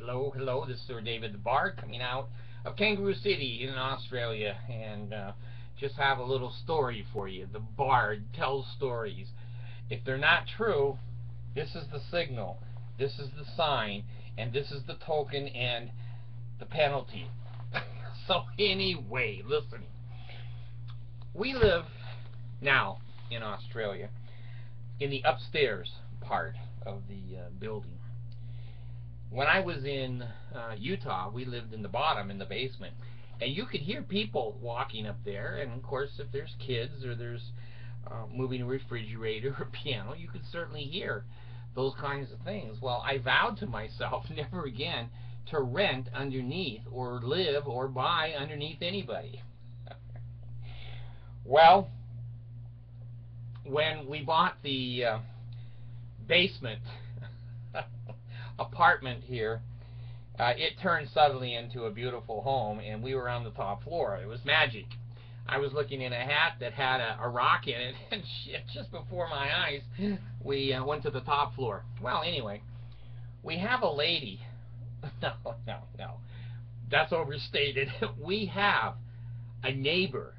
Hello, hello, this is Sir David the Bard coming out of Kangaroo City in Australia, and just have a little story for you. The Bard tells stories. If they're not true, this is the signal, this is the sign, and this is the token and the penalty. So anyway, listen. We live now in Australia in the upstairs part of the building. When I was in Utah, we lived in the bottom, in the basement, and you could hear people walking up there. And of course, if there's kids or there's moving a refrigerator or piano, you could certainly hear those kinds of things. Well, I vowed to myself never again to rent underneath or live or buy underneath anybody. Well, when we bought the basement apartment here, it turned suddenly into a beautiful home, and we were on the top floor. It was magic. I was looking in a hat that had a rock in it, and shit, just before my eyes, we went to the top floor. Well, anyway, we have a lady. No. That's overstated. We have a neighbor,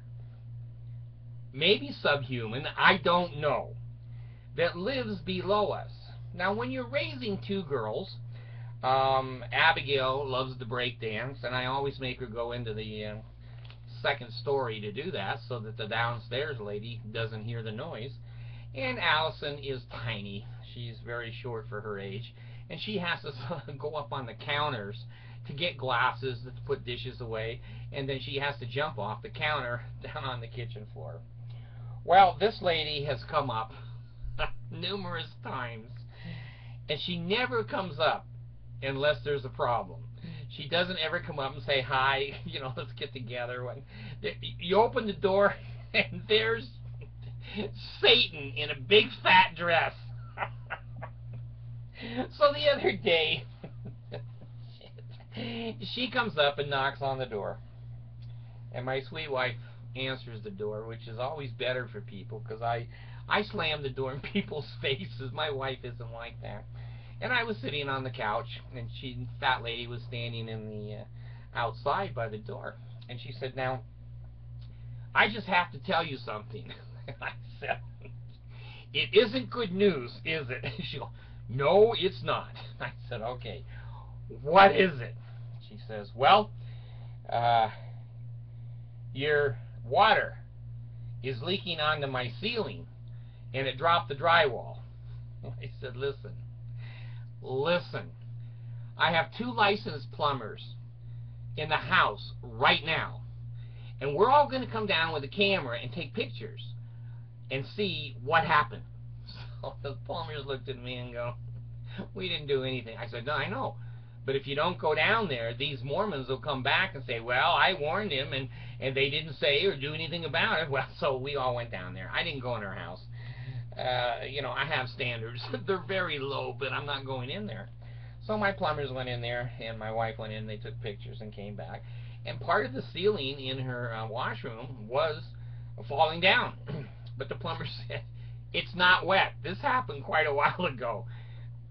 maybe subhuman, I don't know, that lives below us. Now, when you're raising two girls, Abigail loves to break dance, and I always make her go into the second story to do that so that the downstairs lady doesn't hear the noise. And Allison is tiny. She's very short for her age, and she has to go up on the counters to get glasses to put dishes away, and then she has to jump off the counter down on the kitchen floor. Well, this lady has come up numerous times, and she never comes up unless there's a problem. She doesn't ever come up and say, hi, let's get together. When you open the door, and there's Satan in a big fat dress. So the other day, she comes up and knocks on the door. And my sweet wife answers the door, which is always better for people, because I slam the door in people's faces. My wife isn't like that. And I was sitting on the couch, and fat lady was standing in the outside by the door. And she said, now, I just have to tell you something. And I said, it isn't good news, is it? She goes, no, it's not. I said, okay, what is it? She says, well, your water is leaking onto my ceiling, and it dropped the drywall. I said, listen, I have 2 licensed plumbers in the house right now, and we're all going to come down with a camera and take pictures and see what happened. So the plumbers looked at me and go, we didn't do anything. I said, no, I know, but if you don't go down there, these Mormons will come back and say, well, I warned him, and they didn't say or do anything about it. Well, so we all went down there. I didn't go in her house. I have standards. They're very low, but I'm not going in there. So my plumbers went in there, and my wife went in. They took pictures and came back. And part of the ceiling in her washroom was falling down. But the plumber said, it's not wet. This happened quite a while ago.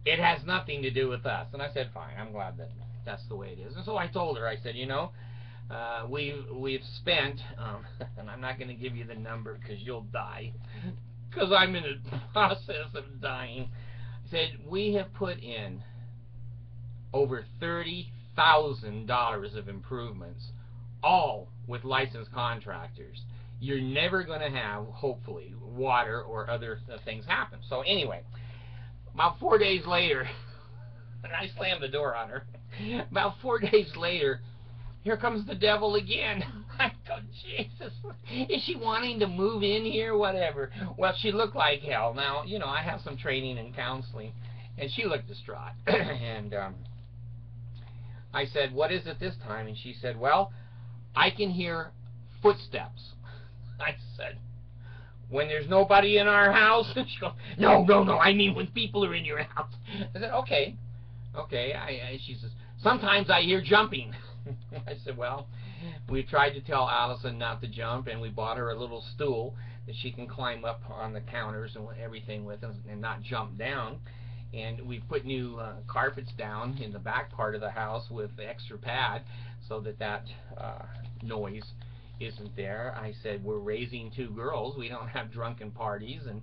It has nothing to do with us. And I said, fine, I'm glad that that's the way it is. And so I told her, I said, we've spent, and I'm not going to give you the number because you'll die, because I'm in the process of dying. I said, we have put in over $30,000 of improvements, all with licensed contractors. You're never going to have, hopefully, water or other things happen. So anyway, about 4 days later, and I slammed the door on her, about 4 days later, here comes the devil again. I go, Jesus, is she wanting to move in here? Whatever. Well, she looked like hell. Now, I have some training in counseling, and she looked distraught. And I said, what is it this time? And she said, well, I can hear footsteps. I said, when there's nobody in our house? And she goes, no, I mean when people are in your house. I said, okay. She says, sometimes I hear jumping. I said, well, we tried to tell Allison not to jump, and we bought her a little stool that she can climb up on the counters and everything with and not jump down. and we put new carpets down in the back part of the house with the extra pad so that noise isn't there. I said, we're raising 2 girls. We don't have drunken parties and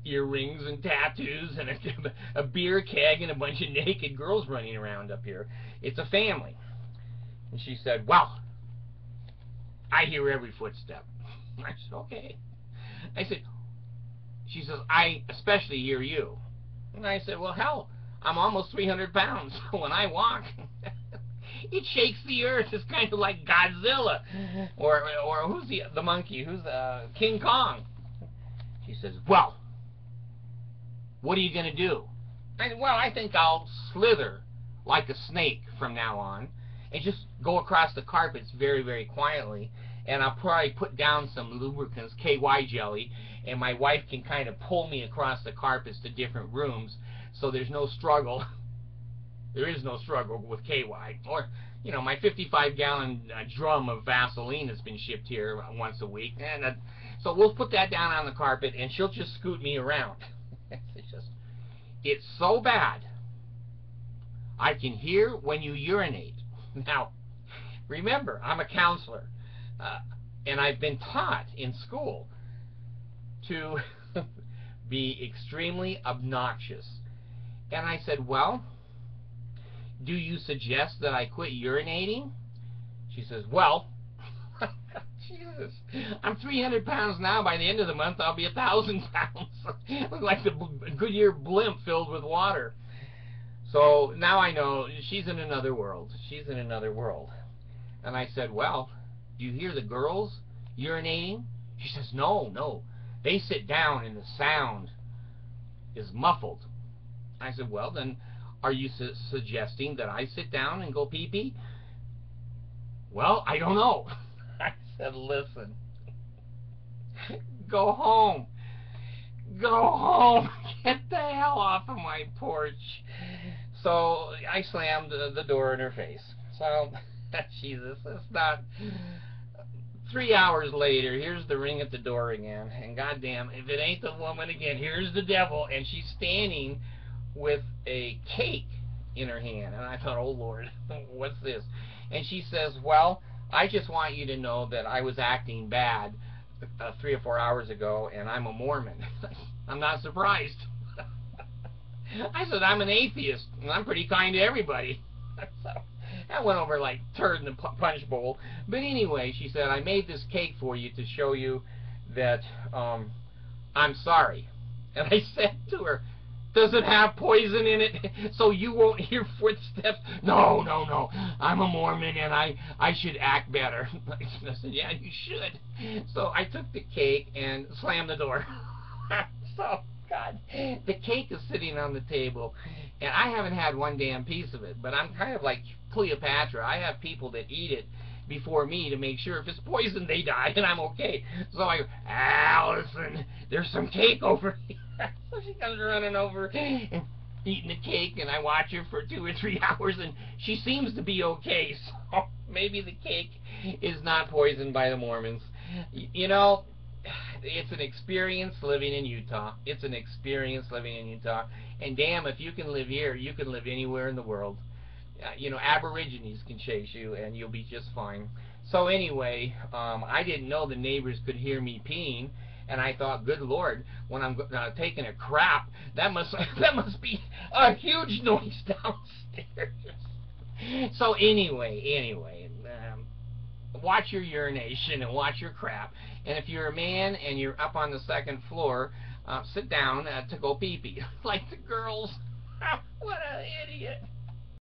earrings and tattoos and a beer keg and a bunch of naked girls running around up here. It's a family. And she said, well, I hear every footstep. I said, okay. I said, she says, I especially hear you. And I said, well, hell, I'm almost 300 pounds. When I walk, it shakes the earth. It's kind of like Godzilla. Or who's the monkey? Who's King Kong? She says, well, what are you going to do? I said, well, I think I'll slither like a snake from now on and just go across the carpets very, very quietly. And I'll probably put down some lubricants, KY jelly, and my wife can kind of pull me across the carpets to different rooms, so there's no struggle. There is no struggle with KY. Or, you know, my 55-gallon drum of Vaseline has been shipped here once a week, and so we'll put that down on the carpet, and she'll just scoot me around. It's so bad. I can hear when you urinate. Now, remember, I'm a counselor. And I've been taught in school to be extremely obnoxious. And I said, well, do you suggest that I quit urinating? She says, well, Jesus, I'm 300 pounds now. By the end of the month, I'll be 1,000 pounds. Look like the Goodyear blimp filled with water. So now I know she's in another world. She's in another world. And I said, well, do you hear the girls urinating? She says, no, no. They sit down and the sound is muffled. I said, well, then are you suggesting that I sit down and go pee-pee? Well, I don't know. I said, listen, go home. Go home. Get the hell off of my porch. So I slammed the door in her face. So, Jesus, that's not... 3 hours later, here's the ring at the door again, and goddamn, if it ain't the woman again, here's the devil, and she's standing with a cake in her hand, and I thought, oh Lord, what's this? And she says, well, I just want you to know that I was acting bad 3 or 4 hours ago, and I'm a Mormon. I'm not surprised. I said, I'm an atheist, and I'm pretty kind to everybody. So that went over like turd in the punch bowl. But anyway, she said, I made this cake for you to show you that I'm sorry. And I said to her, does it have poison in it so you won't hear footsteps? No, no, no. I'm a Mormon and I should act better. I said, yeah, you should. So I took the cake and slammed the door. So, God, the cake is sitting on the table, and I haven't had one damn piece of it, but I'm kind of like Cleopatra. I have people that eat it before me to make sure if it's poison they die, and I'm okay. So I go, Allison, there's some cake over here. So she comes running over and eating the cake, and I watch her for 2 or 3 hours, and she seems to be okay. So maybe the cake is not poisoned by the Mormons. You know, it's an experience living in Utah. It's an experience living in Utah. And damn, if you can live here, you can live anywhere in the world. You know, Aborigines can chase you, and you'll be just fine. So anyway, I didn't know the neighbors could hear me peeing, and I thought, good Lord, when I'm taking a crap, that must be a huge noise downstairs. So anyway, watch your urination and watch your crap. And if you're a man and you're up on the 2nd floor, sit down to go pee-pee. Like the girls. What an idiot.